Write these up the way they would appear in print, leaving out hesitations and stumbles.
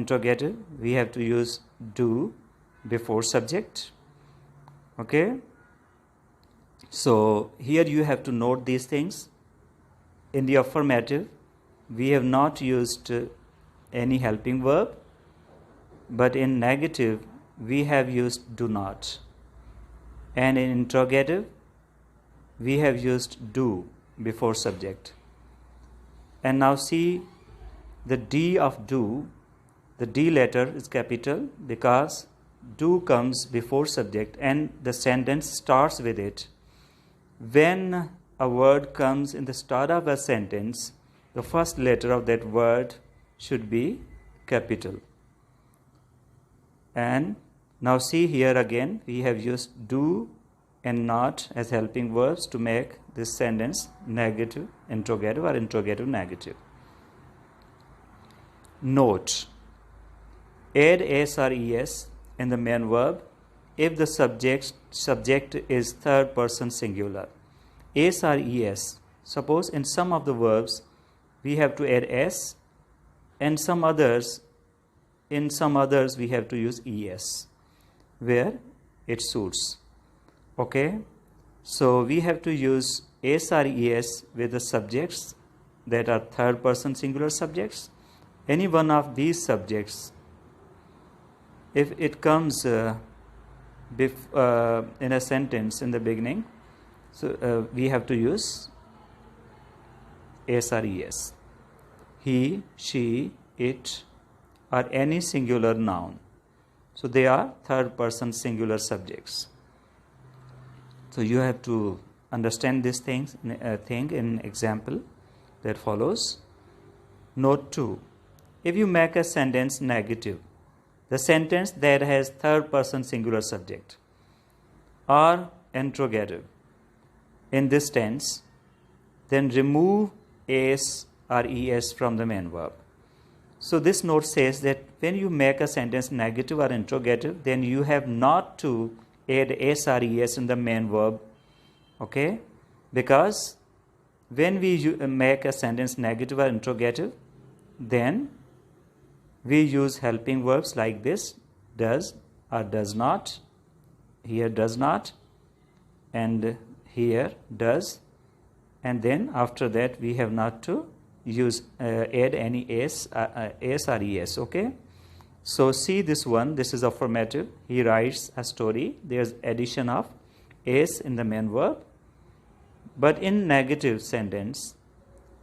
interrogative, we have to use do before subject. Okay, so here you have to note these things. In the affirmative, we have not used any helping verb, but in negative we have used do not, and in interrogative we have used do before subject. And now see the D of do. The D letter is capital because do comes before subject and the sentence starts with it. When a word comes in the start of a sentence, the first letter of that word should be capital. And now see here again, we have used do and not as helping verbs to make this sentence negative interrogative or interrogative negative. Note, add s or es in the main verb if the subject is third person singular. S or es. Suppose in some of the verbs we have to add s, and in some others we have to use es where it suits. Okay, so we have to use s or es with the subjects that are third person singular subjects. Any one of these subjects, if it comes in a sentence in the beginning, so we have to use s or es. He, she, it, or any singular noun. So they are third person singular subjects. So you have to understand these things in example that follows. Note 2. If you make a sentence negative, the sentence that has third person singular subject or interrogative in this tense, then remove s or es from the main verb. So this note says that when you make a sentence negative or interrogative, then you have not to add s or es in the main verb. Okay, because when we make a sentence negative or interrogative, then we use helping verbs like this, does or does not. Here does not, and here does, and then after that we have not to use add any s or es. Okay, so see this one, this is affirmative. He writes a story. There's addition of s in the main verb. But in negative sentence,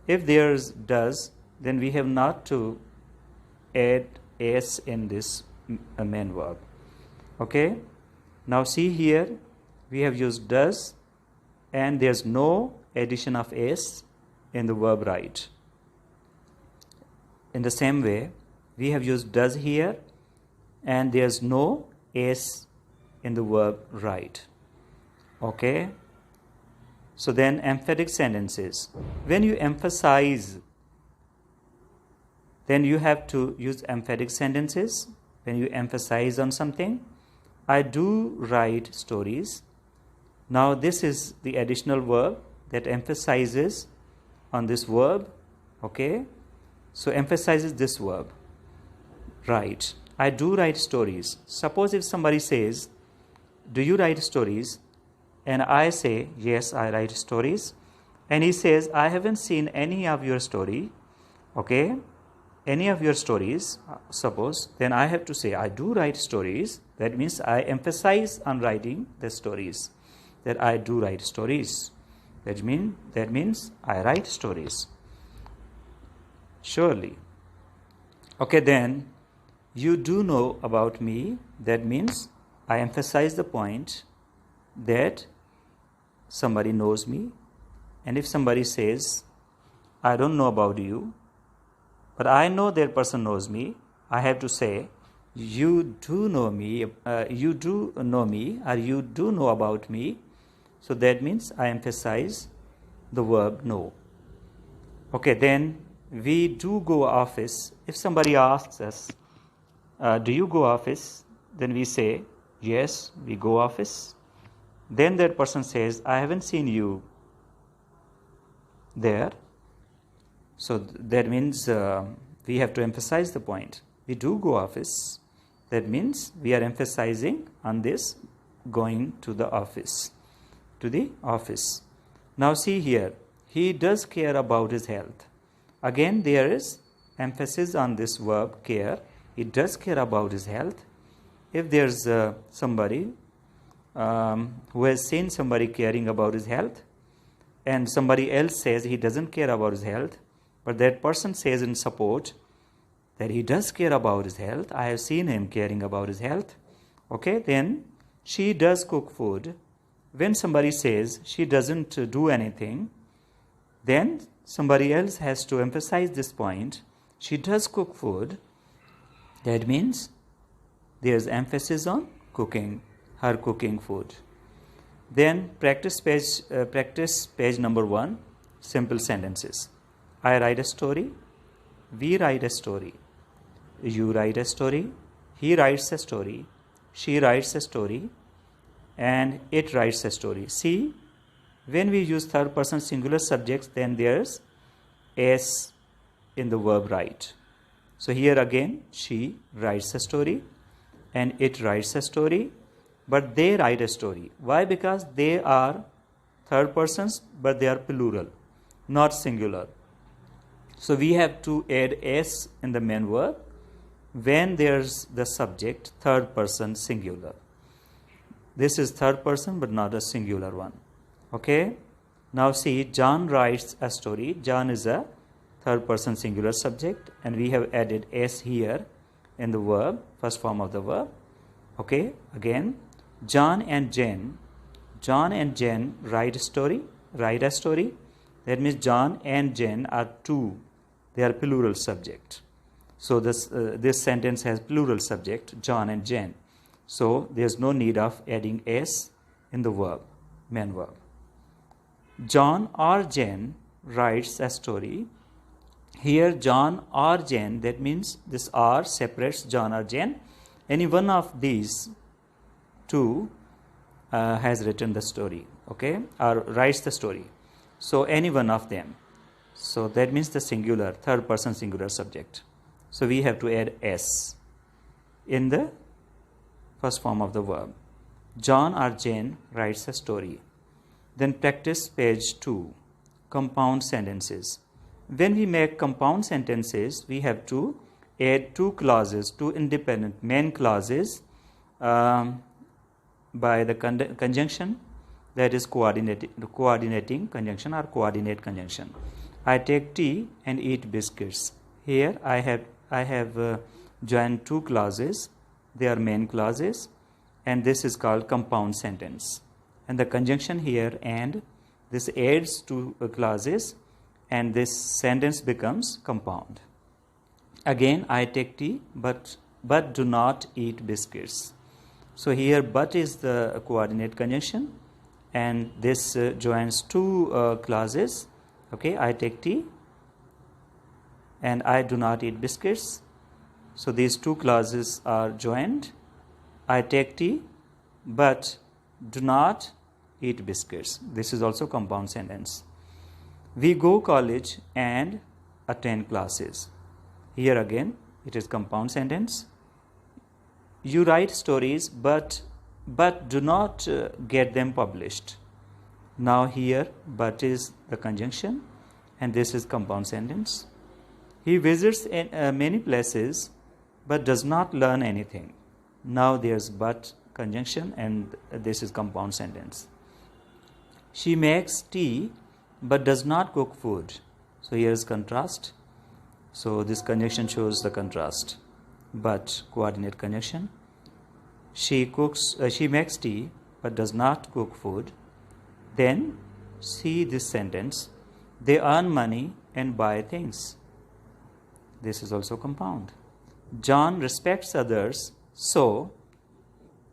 if there's does, then we have not to add s in this main verb. Okay, now see here, we have used does and there's no addition of s in the verb write. In the same way, we have used does here and there's no s in the verb write. Okay, so then emphatic sentences. When you emphasize, then you have to use emphatic sentences. When you emphasize on something, I do write stories. Now this is the additional verb that emphasizes on this verb. Okay, so emphasizes this verb, write. I do write stories. Suppose if somebody says, do you write stories? And I say, yes, I write stories. And he says, I haven't seen any of your story. Okay, any of your stories, suppose, then I have to say, I do write stories. That means I emphasize on writing the stories, that I do write stories. That means I write stories. Surely. Okay, then, you do know about me. That means I emphasize the point that somebody knows me. And if somebody says, I don't know about you, but I know that person knows me, I have to say, you do know me, or you do know about me. So that means I emphasize the verb know. Okay, then we do go office. If somebody asks us, do you go office? Then we say, yes, we go office. Then that person says, I haven't seen you there. So that means we have to emphasize the point. we do go office. That means we are emphasizing on this going to the office. To the office. Now see here, he does care about his health. Again there is emphasis on this verb care. He does care about his health. If there's somebody who has seen somebody caring about his health, and somebody else says he doesn't care about his health, but that person says in support that he does care about his health, I have seen him caring about his health, okay, then she does cook food. When somebody says she doesn't do anything, then somebody else has to emphasize this point. She does cook food. That means there's emphasis on cooking, her cooking food. Then practice page number 1, simple sentences. I write a story. We write a story. You write a story. He writes a story. She writes a story. And it writes a story. See, when we use third person singular subjects, then there's s in the verb write. So here again, she writes a story and it writes a story, but they write a story. Why? Because they are third persons, but they are plural, not singular. So we have to add s in the main verb when there's the subject third person singular. This is third person but not a singular one. Okay. Now see, John writes a story. John is a third person singular subject and we have added s here in the verb, first form of the verb. Okay. Again, John and Jen write a story. That means John and Jen are two. They are plural subject. So this sentence has plural subject, John and Jen. So there's no need of adding s in the verb, main verb. John or Jen writes a story. Here John or Jen, that means this or separates John or Jen. Any one of these two has written the story, okay, or writes the story. So any one of them. So that means the singular, third person singular subject. So we have to add s in the first form of the verb. John or Jane writes a story. Then practice page 2, compound sentences. When we make compound sentences, we have to add two clauses, two independent main clauses by the conjunction, that is coordinating conjunction or coordinate conjunction. I take tea and eat biscuits. Here I have joined two clauses. They are main clauses, and this is called compound sentence. And the conjunction here and this adds two clauses, and this sentence becomes compound. Again, I take tea, but do not eat biscuits. So here, but is the coordinate conjunction, and this joins two clauses. Okay, I take tea, and I do not eat biscuits. So these two clauses are joined. I take tea, but do not eat biscuits. This is also compound sentence. We go college and attend classes. Here again, it is compound sentence. You write stories, but do not get them published. Now here, but is the conjunction, and this is compound sentence. He visits many places, but does not learn anything. Now there's but conjunction, and this is compound sentence. She makes tea, but does not cook food. So here is contrast. So this conjunction shows the contrast. But coordinate conjunction. She makes tea, but does not cook food. Then see this sentence. They earn money and buy things. This is also compound. John respects others, so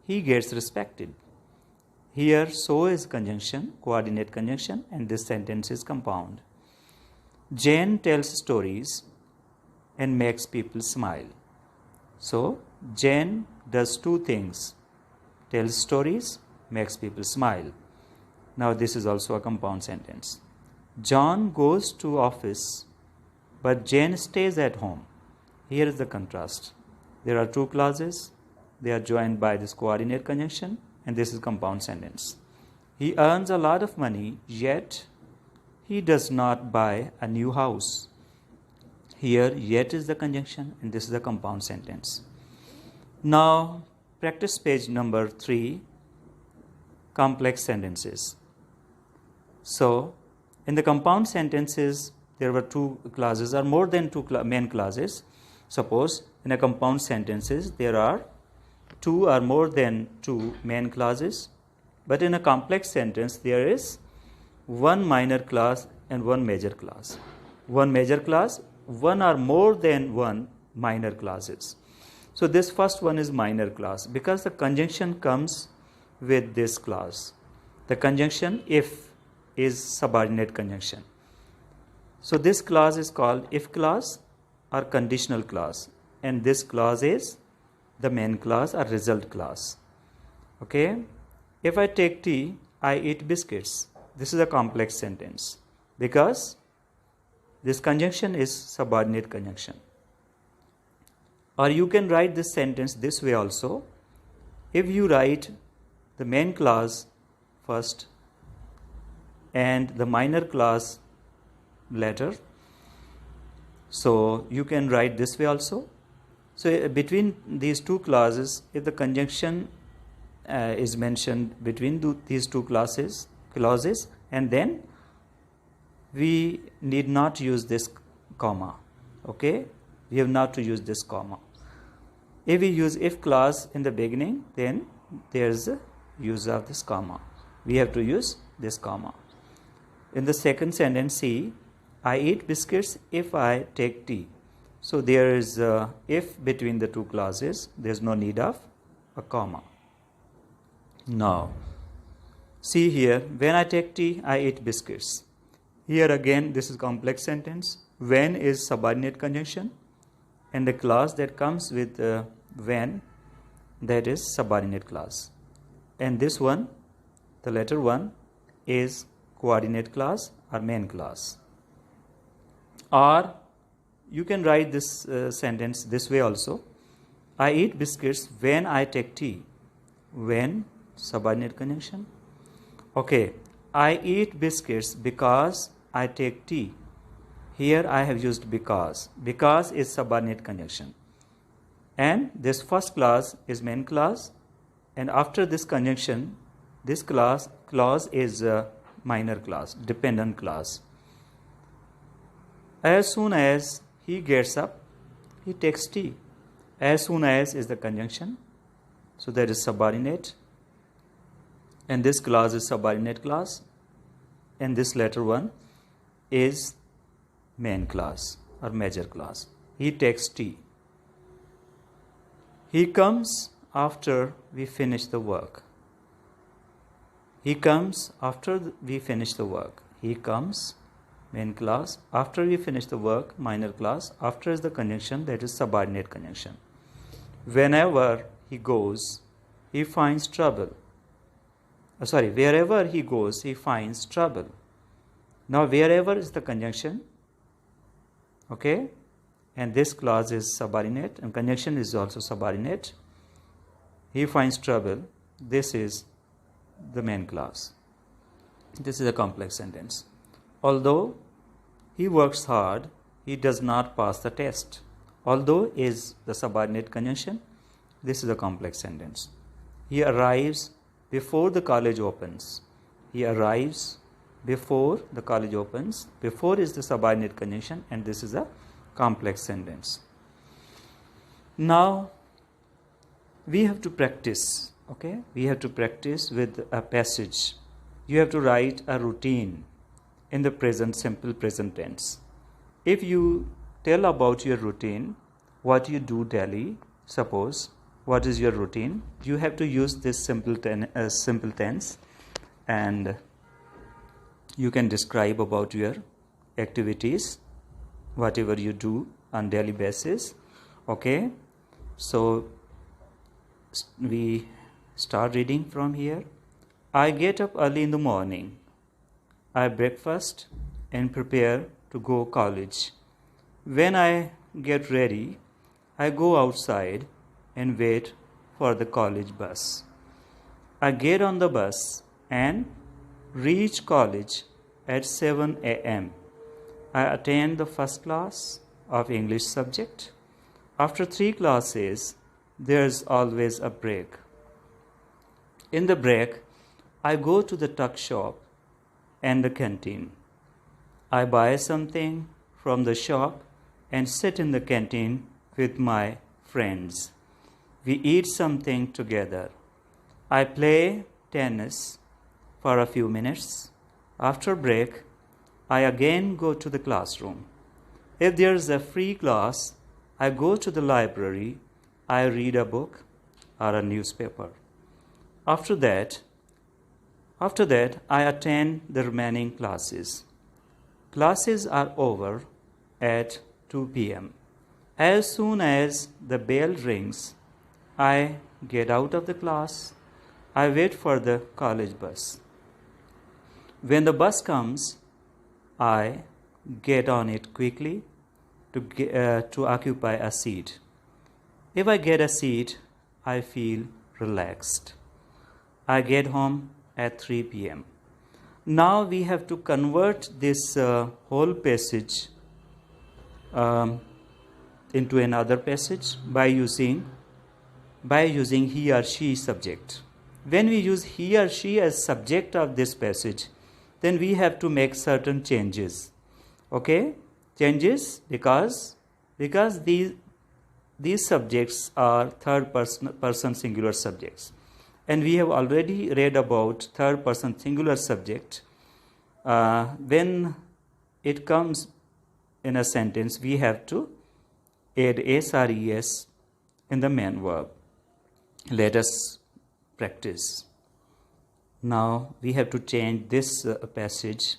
he gets respected. Here, so is conjunction, coordinate conjunction, and this sentence is compound. Jane tells stories and makes people smile. So, Jane does two things, tells stories, makes people smile. Now, this is also a compound sentence. John goes to office, but Jane stays at home. Here is the contrast. There are two clauses. They are joined by this coordinate conjunction, and this is compound sentence. He earns a lot of money, yet he does not buy a new house. Here, yet is the conjunction, and this is the compound sentence. Now, practice page number 3, complex sentences. So, in the compound sentences, there were two clauses or more than two main clauses. Suppose in a compound sentences, there are two or more than two main clauses. But in a complex sentence, there is one minor clause and one major clause. One major clause, one or more than one minor clauses. So this first one is minor clause because the conjunction comes with this clause. The conjunction if is subordinate conjunction. So this clause is called if clause or conditional clause, and this clause is the main clause or result clause. Okay? If I take tea, I eat biscuits. This is a complex sentence because this conjunction is subordinate conjunction. Or you can write this sentence this way also. If you write the main clause first and the minor clause later, so you can write this way also. So between these two clauses, if the conjunction is mentioned between these two clauses, and then we need not use this comma. Okay, we have not to use this comma. If we use if clause in the beginning, then there's a use of this comma. We have to use this comma. In the second sentence, see, I eat biscuits if I take tea. So there is a if between the two clauses. There's no need of a comma. Now, see here, when I take tea, I eat biscuits. Here again, this is complex sentence. When is subordinate conjunction, and the clause that comes with when, that is subordinate clause. And this one, the latter one, is coordinate clause or main clause. Or you can write this sentence this way also. I eat biscuits when I take tea. When, subordinate conjunction. Okay, I eat biscuits because I take tea. Here I have used because. Because is subordinate conjunction. And this first clause is main clause. And after this conjunction, this clause is a minor clause, dependent clause. As soon as he gets up, he takes tea. As soon as is the conjunction. So that is subordinate. And this clause is subordinate clause. And this latter one is main clause or major clause. He takes tea. He comes after we finish the work. He comes after we finish the work. He comes, main clause. After we finish the work, minor clause. After is the conjunction, that is subordinate conjunction. Whenever he goes, he finds trouble. Wherever he goes, he finds trouble. Now, wherever is the conjunction. Okay? And this clause is subordinate, and conjunction is also subordinate. He finds trouble. This is the main clause. This is a complex sentence. Although he works hard, he does not pass the test. Although is the subordinate conjunction. This is a complex sentence. He arrives before the college opens. He arrives before the college opens. Before is the subordinate conjunction, and this is a complex sentence. Now, we have to practice. Okay, we have to practice with a passage. You have to write a routine in the present, simple present tense. If you tell about your routine, what you do daily, suppose, what is your routine? You have to use this simple tense, and you can describe about your activities, whatever you do on daily basis. Okay, so we start reading from here. I get up early in the morning. I breakfast and prepare to go college. When I get ready, I go outside and wait for the college bus. I get on the bus and reach college at 7 a.m. I attend the first class of English subject. After 3 classes, there's always a break. In the break, I go to the tuck shop and the canteen. I buy something from the shop and sit in the canteen with my friends. We eat something together. I play tennis for a few minutes. After break, I again go to the classroom. If there is a free class, I go to the library. I read a book or a newspaper. After that, I attend the remaining classes. Classes are over at 2 p.m. As soon as the bell rings, I get out of the class. I wait for the college bus. When the bus comes, I get on it quickly to occupy a seat. If I get a seat, I feel relaxed. I get home at 3 p.m. Now we have to convert this whole passage into another passage by using he or she subject. When we use he or she as subject of this passage, then we have to make certain changes. Okay? Changes because these subjects are third person singular subjects. And we have already read about third person singular subject. When it comes in a sentence, we have to add s or es in the main verb. Let us practice. Now we have to change this passage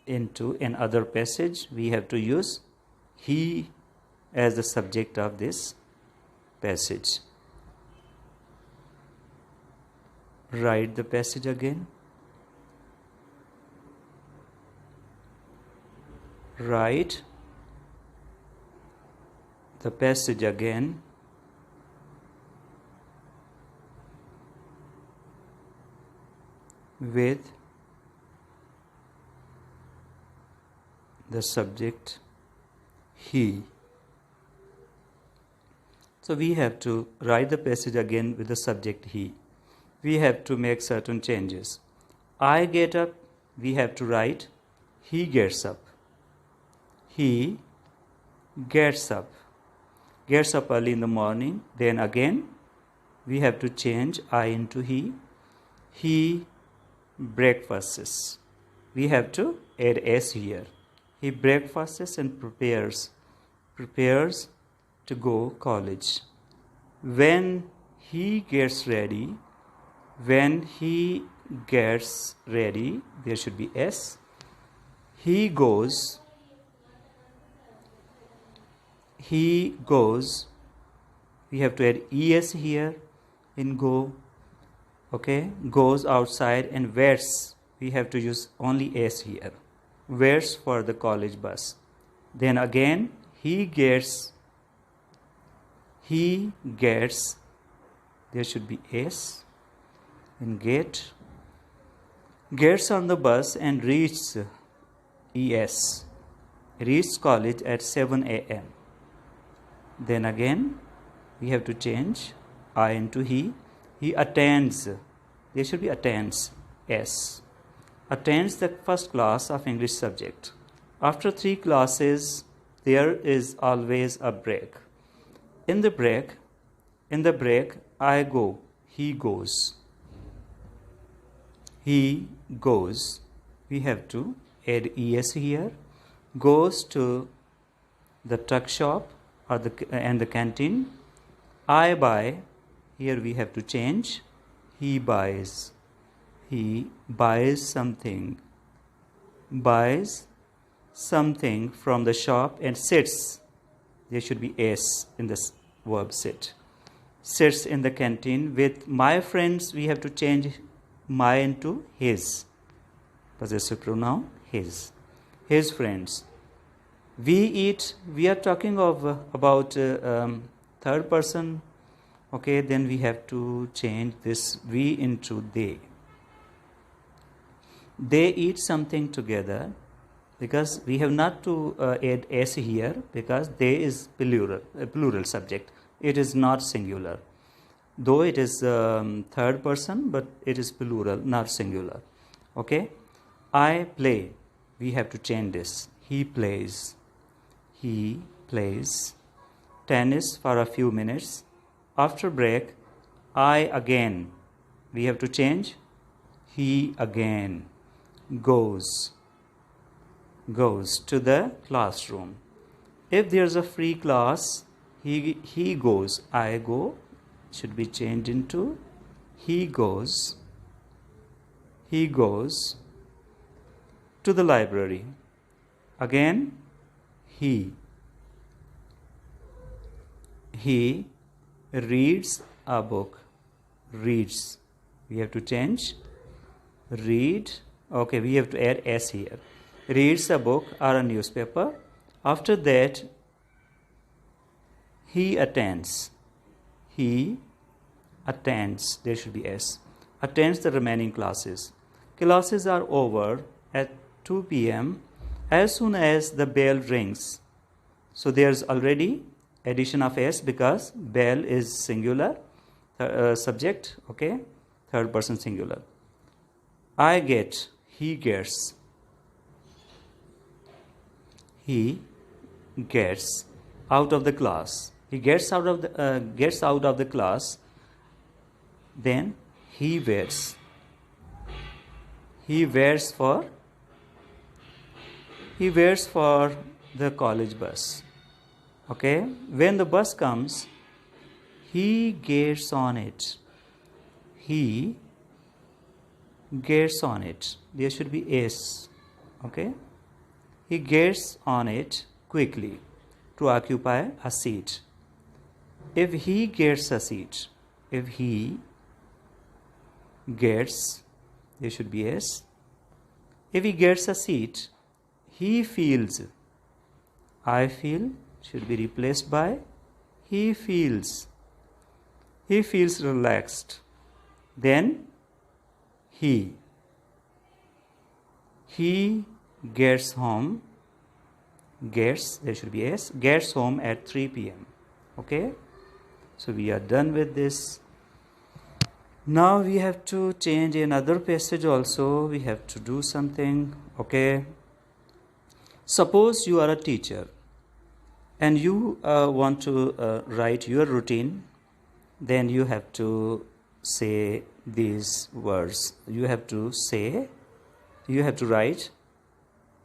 into another passage. We have to use he as the subject of this passage. Write the passage again. Write the passage again. With the subject he. So we have to write the passage again with the subject he. We have to make certain changes. I get up, we have to write he gets up. He gets up. Gets up early in the morning. Then again, we have to change I into he. He breakfasts. We have to add s here. He breakfasts and prepares to go college. When he gets ready, there should be s. He goes, we have to add es here in go. Okay, goes outside, and waits, we have to use only s here. Waits for the college bus. Then again, he gets, there should be s in get. Gets on the bus and reaches college at 7 a.m. Then again, we have to change I into he. He attends, there should be attends, s. Attends the first class of English subject. After 3 classes, there is always a break. In the break, I go, he goes. He goes. We have to add es here. Goes to the tuck shop and the canteen. I buy. Here we have to change. He buys. He buys something. Buys something from the shop and sits. There should be s in this verb sit. Sits in the canteen with my friends. We have to change my into his. Possessive pronoun his. His friends. We eat. We are talking about third person, okay, then we have to change this we into they. They eat something together, because we have not to add s here, because they is plural, a plural subject. It is not singular. Though it is third person, but it is plural, not singular. Okay? I play. We have to change this. He plays. He plays tennis for a few minutes. After break, I again. We have to change. He again goes to the classroom. If there's a free class, he goes. I go should be changed into he goes to the library. Again, he reads a book. Reads. We have to change read. Okay, we have to add s here. Reads a book or a newspaper. After that, he attends. He attends. There should be s. Attends the remaining classes. Classes are over at 2 p.m. as soon as the bell rings. So there's already addition of s, because bell is singular subject, okay, third person singular. I get, he gets. He gets out of the class. He gets out of the class. Then he wears. He wears for the college bus. Okay? When the bus comes, he gets on it. He gets on it. There should be s. Okay? He gets on it quickly to occupy a seat. If he gets a seat, if he gets, there should be s. If he gets a seat, he feels. I feel should be replaced by he feels. He feels relaxed. Then he gets home. Gets, there should be s. Gets home at 3 p.m. Okay? So we are done with this. Now we have to change another passage also. We have to do something. Okay? Suppose you are a teacher and you want to write your routine. Then you have to say these words. You have to write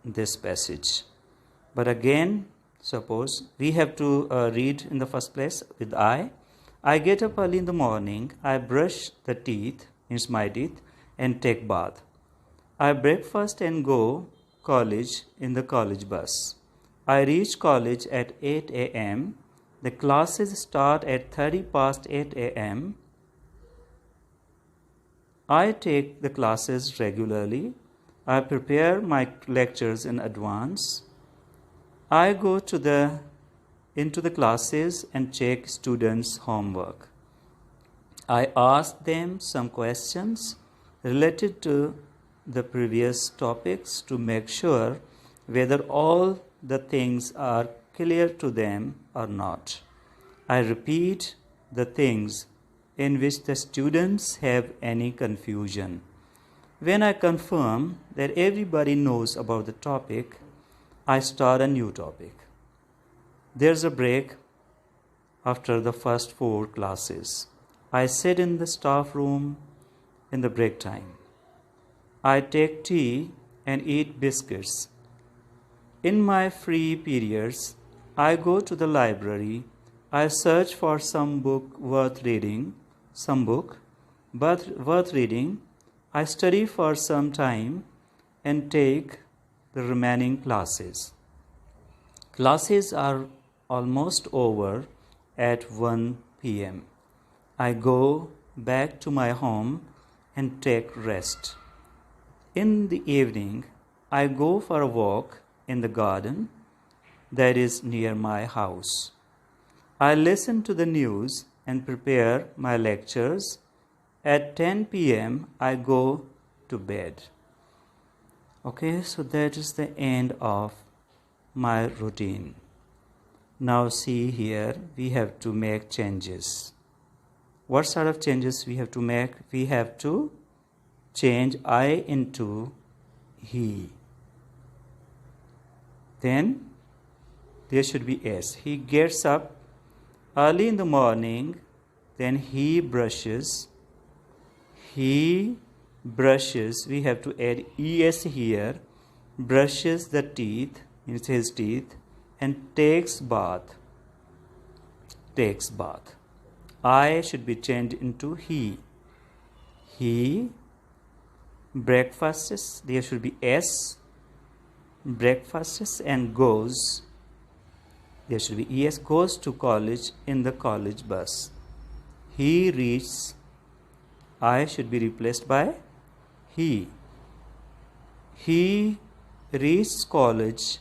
this passage. But again, suppose we have to read in the first place with I. I get up early in the morning. I brush the teeth, rinse my teeth, and take bath. I breakfast and go college in the college bus. I reach college at 8 a.m. The classes start at 30 past 8 a.m. I take the classes regularly. I prepare my lectures in advance. I go into the classes and check students' homework. I ask them some questions related to the previous topics to make sure whether all the things are clear to them or not. I repeat the things in which the students have any confusion. When I confirm that everybody knows about the topic, I start a new topic. There's a break after the first 4 classes. I sit in the staff room in the break time. I take tea and eat biscuits. In my free periods, I go to the library. I search for some book worth reading. I study for some time and take the remaining classes. Classes are almost over at 1 p.m. I go back to my home and take rest. In the evening, I go for a walk in the garden that is near my house. I listen to the news and prepare my lectures. At 10 p.m. I go to bed. Okay, so that is the end of my routine. Now see here, we have to make changes. What sort of changes we have to make? We have to change I into he. Then there should be S. He gets up early in the morning, then he brushes. He brushes, we have to add es here, brushes the teeth, means his teeth, and takes bath. Takes bath. I should be changed into he. He breakfasts, there should be S, breakfasts and goes, there should be es, goes to college in the college bus. He reaches, I should be replaced by he. He reaches college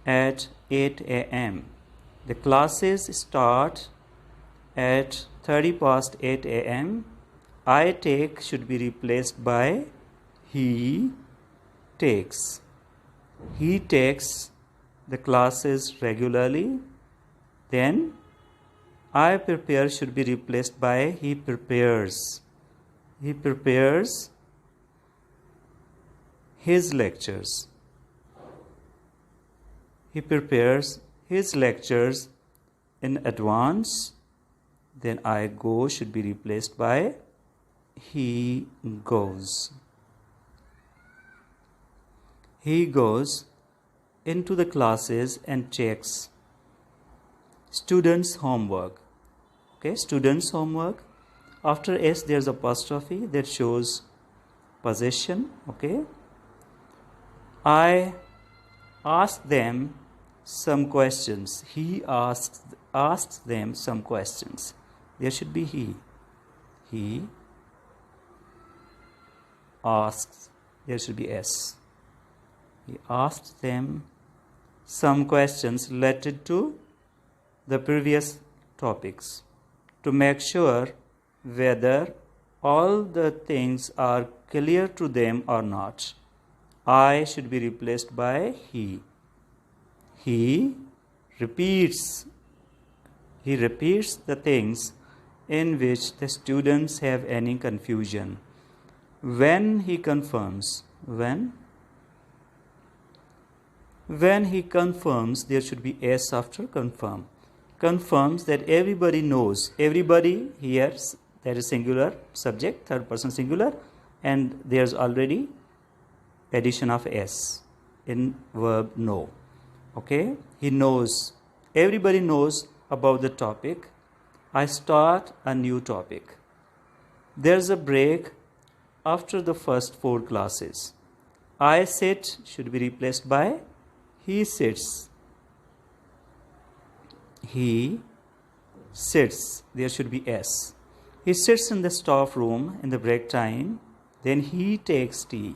at 8 a.m. The classes start at 30 past 8 a.m. I take should be replaced by he takes. He takes the classes regularly. Then I prepare should be replaced by he prepares. He prepares his lectures. He prepares his lectures in advance. Then I go should be replaced by he goes. He goes into the classes and checks students' homework. Okay, students' homework. After S, there's apostrophe that shows possession. Okay. I ask them some questions. He asks them some questions. There should be he. He asks. There should be S. He asked them some questions related to the previous topics to make sure whether all the things are clear to them or not. I should be replaced by he. He repeats the things in which the students have any confusion. When he confirms, when he confirms, there should be S after confirm. Confirms that everybody knows. Everybody here, that is singular subject, third person singular, and there's already addition of S in verb know. Okay, he knows. Everybody knows about the topic. I start a new topic. There's a break after the first 4 classes. I sit should be replaced by he sits. He sits. There should be S. He sits in the staff room in the break time. Then he takes tea.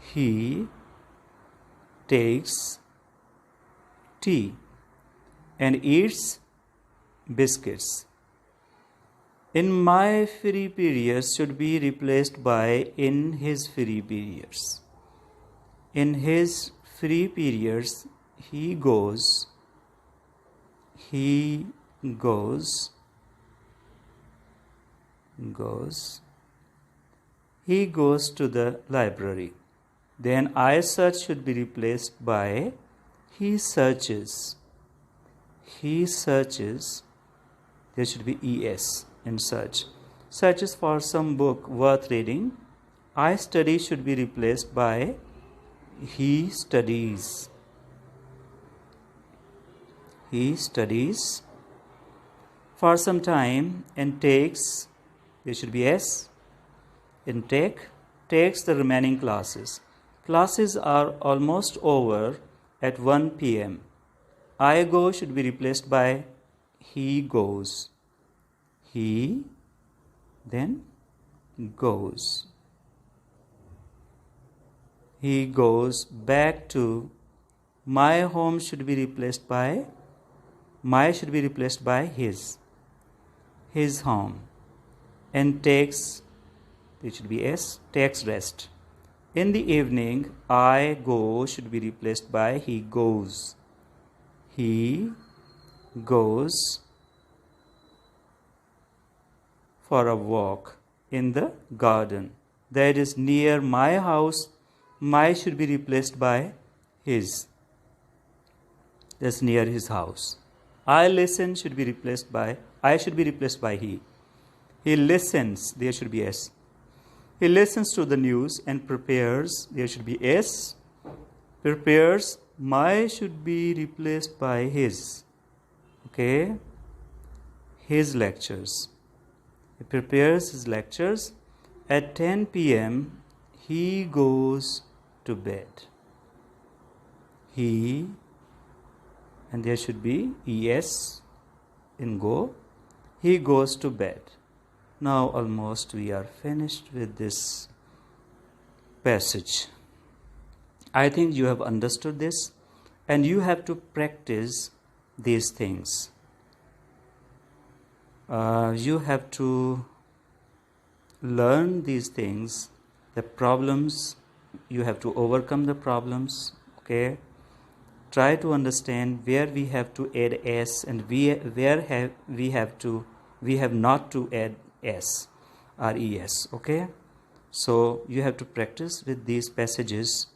He takes tea and eats biscuits. In my free periods should be replaced by in his free periods. In his free periods, he goes to the library. Then I search should be replaced by he searches. He searches. There should be ES in search. Searches for some book worth reading. I study should be replaced by he studies. He studies for some time and takes, there should be S, in takes the remaining classes. Classes are almost over at 1 p.m. I go should be replaced by he goes. He then goes. He goes back to, my home should be replaced by My should be replaced by his home. And takes, it should be S, takes rest. In the evening, I go should be replaced by he goes. He goes for a walk in the garden. That is near my house. My should be replaced by his. That's near his house. I listen should be replaced by, I should be replaced by he. He listens, there should be S. He listens to the news and prepares, there should be S. Prepares, my should be replaced by his. Okay? His lectures. He prepares his lectures. At 10 p.m., he goes to bed. He, and there should be ES in go. He goes to bed. Now almost we are finished with this passage. I think you have understood this and you have to practice these things. You have to learn these things, the problems, you have to overcome the problems, okay? Try to understand where we have to add S and where we have not to add S or ES, okay? So you have to practice with these passages,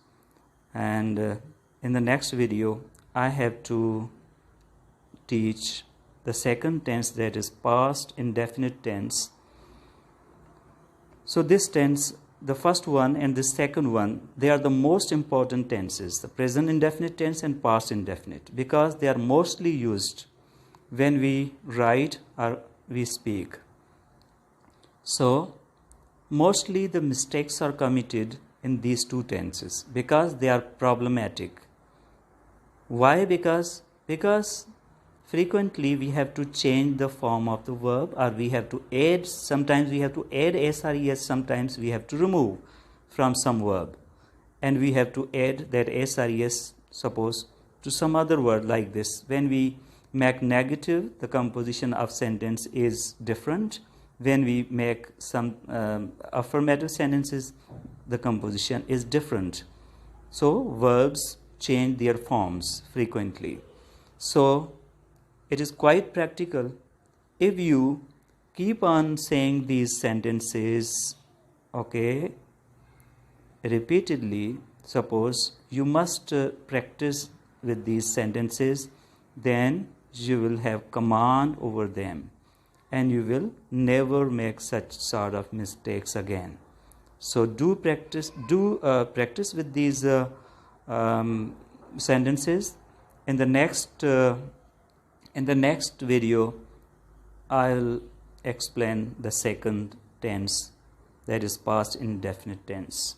and in the next video I have to teach the second tense, that is past indefinite tense. So this tense, the first one and the second one, they are the most important tenses, the present indefinite tense and past indefinite, because they are mostly used when we write or we speak. So mostly the mistakes are committed in these two tenses because they are problematic. Why? Because frequently we have to change the form of the verb, or we have to add, sometimes we have to add S or ES, sometimes we have to remove from some verb, and we have to add that S or ES, suppose, to some other word like this. When we make negative, the composition of sentence is different. When we make some affirmative sentences, the composition is different. So verbs change their forms frequently. So it is quite practical if you keep on saying these sentences, okay, repeatedly. Suppose you must practice with these sentences, then you will have command over them and you will never make such sort of mistakes again. So do practice with these sentences. In the next video, I'll explain the second tense, that is past indefinite tense.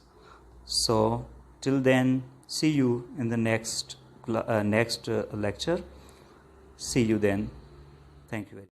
So till then, see you in the next lecture. See you then. Thank you very much.